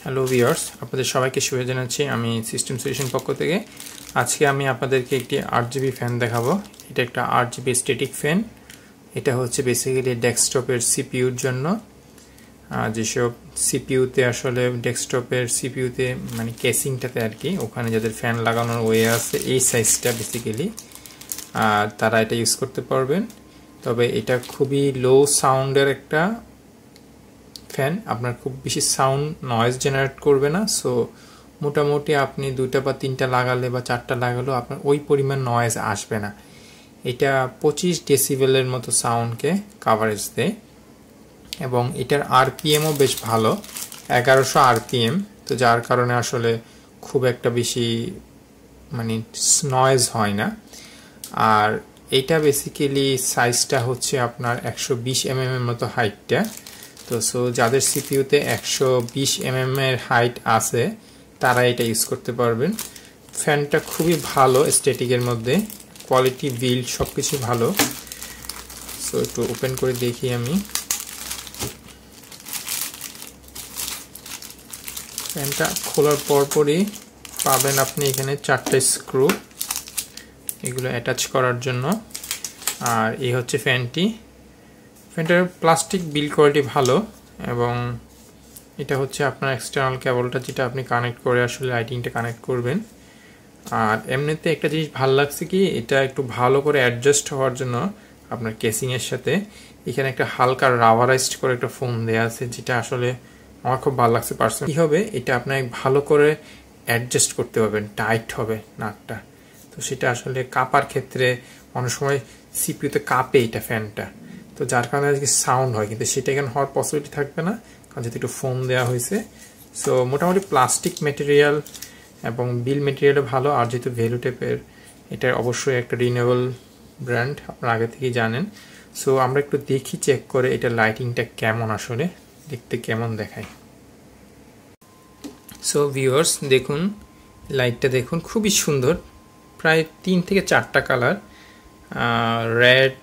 Hello viewers, আপনাদের সবাইকে শুভেচ্ছা জানাচ্ছি। আমি সিস্টেম সলিউশন পক্ষ থেকে আজকে আমি আপনাদেরকে একটি 8GB ফ্যান দেখাবো। এটা একটা 8GB স্ট্যাটিক ফ্যান। এটা হচ্ছে বেসিক্যালি ডেস্কটপের সিপিইউর জন্য। যেসব সিপিইউতে আসলে ডেস্কটপের সিপিইউতে মানে কেসিংটাতে আর কি, ওখানে যাদের ফ্যান লাগানোর ওয়ে আছে, এই সাইজটা বেসিক্যালি তারা এটা ইউজ করতে পারবেন। তবে এটা খুবই লো সাউন্ডের একটা ফ্যান, আপনার খুব বেশি সাউন্ড নয়েজ জেনারেট করবে না। সো মোটামুটি আপনি 2টা বা 3টা লাগালে বা 4টা লাগালেও আপনার ওই পরিমাণ নয়েজ আসবে না। এটা 25 ডেসিবেলের মতো সাউন্ডকে কাভারেজ দেয় এবং এটার আরপিএমও বেশ ভালো, 1100 আরপিএম। তো যার কারণে আসলে খুব একটা বেশি মানে নয়েজ হয় না। আর এটা বেসিক্যালি সাইজটা হচ্ছে আপনার 120 mm এর মতো হাইটটা। তো সো যাদের সিপিইউতে 120 mm এর হাইট আছে তারা এটা ইউজ করতে পারবেন। ফ্যানটা খুবই ভালো, স্ট্যাটিকের মধ্যে কোয়ালিটি, বিল্ড সবকিছু ভালো। সো একটু ওপেন করে দেখি আমি। ফ্যানটা খোলার পরপরই পাবেন আপনি এখানে 4টা স্ক্রু, এগুলো অ্যাটাচ করার জন্য। আর এই হচ্ছে ফ্যানটার প্লাস্টিক বিল্ড কোয়ালিটি ভালো এবং এটা হচ্ছে আপনার এক্সটার্নাল কেবলটা, যেটা আপনি কানেক্ট করে আসলে লাইটিংটা কানেক্ট করবেন। আর এমনিতে একটা জিনিস ভালো লাগছে কি, এটা একটু ভালো করে অ্যাডজাস্ট হওয়ার জন্য আপনার কেসিংয়ের সাথে এখানে একটা হালকা রাবারাইজড করে একটা ফোম দেওয়া আছে, যেটা আসলে আমার খুব ভালো লাগছে পার্সোনালি। কী হবে, এটা আপনাকে ভালো করে অ্যাডজাস্ট করতে পারবেন, টাইট হবে নাটটা। তো সেটা আসলে কাপার ক্ষেত্রে অনেক সময় সিপিইউতে কাঁপে এটা ফ্যানটা, তো যার কারণে আজকে সাউন্ড হয়, কিন্তু সেটা এখানে হওয়ার পসিবিলিটি থাকবে না কারণ যেহেতু একটু ফোম দেওয়া হয়েছে। সো মোটামুটি প্লাস্টিক মেটেরিয়াল এবং বিল মেটেরিয়ালও ভালো। আর যেহেতু ভ্যালুটেপের, এটা অবশ্যই একটা রিনিউয়েবল ব্র্যান্ড, আপনারা আগে থেকেই জানেন। সো আমরা একটু দেখি চেক করে এটা লাইটিংটা কেমন আসলে দেখতে কেমন দেখায়। সো ভিউয়ার্স দেখুন, লাইটটা দেখুন, খুবই সুন্দর, প্রায় 3 থেকে 4টা কালার, রেড,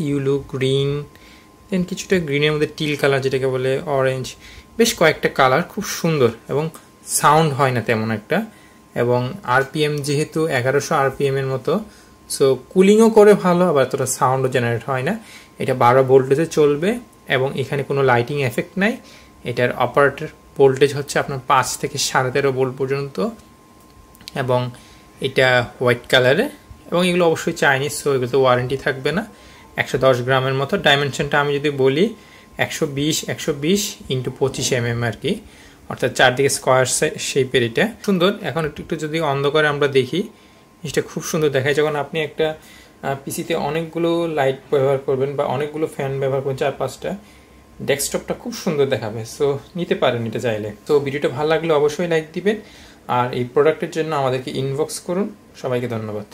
ইয়েলো, গ্রিন, দেন কিছুটা গ্রিনের মধ্যে টিল কালার যেটাকে বলে, অরেঞ্জ, বেশ কয়েকটা কালার, খুব সুন্দর এবং সাউন্ড হয় না তেমন একটা। এবং আরপিএম যেহেতু 1100 আরপিএম এর মতো, সো কুলিংও করে ভালো, আবার এতটা সাউন্ডও জেনারেট হয় না। এটা 12 ভোল্টেজে চলবে এবং এখানে কোনো লাইটিং এফেক্ট নাই। এটার অপারেটর ভোল্টেজ হচ্ছে আপনার 5 থেকে 13.5 ভোল্ট পর্যন্ত এবং এটা হোয়াইট কালারে এবং এগুলো অবশ্যই চাইনিজ, সো এগুলোতে ওয়ারেন্টি থাকবে না। 110 গ্রামের মতো। ডাইমেনশনটা আমি যদি বলি 120 x 25 mm আর কি, অর্থাৎ চারদিকে স্কোয়ার শেপের। এটা সুন্দর। এখন একটু যদি অন্ধকারে আমরা দেখি, জিনিসটা খুব সুন্দর দেখায়। যখন আপনি একটা পিসিতে অনেকগুলো লাইট ব্যবহার করবেন বা অনেকগুলো ফ্যান ব্যবহার করবেন, 4-5টা, ডেস্কটপটা খুব সুন্দর দেখাবে। সো নিতে পারেন এটা চাইলে। তো ভিডিওটা ভালো লাগলে অবশ্যই লাইক দিবেন আর এই প্রোডাক্টের জন্য আমাদেরকে ইনবক্স করুন। সবাইকে ধন্যবাদ।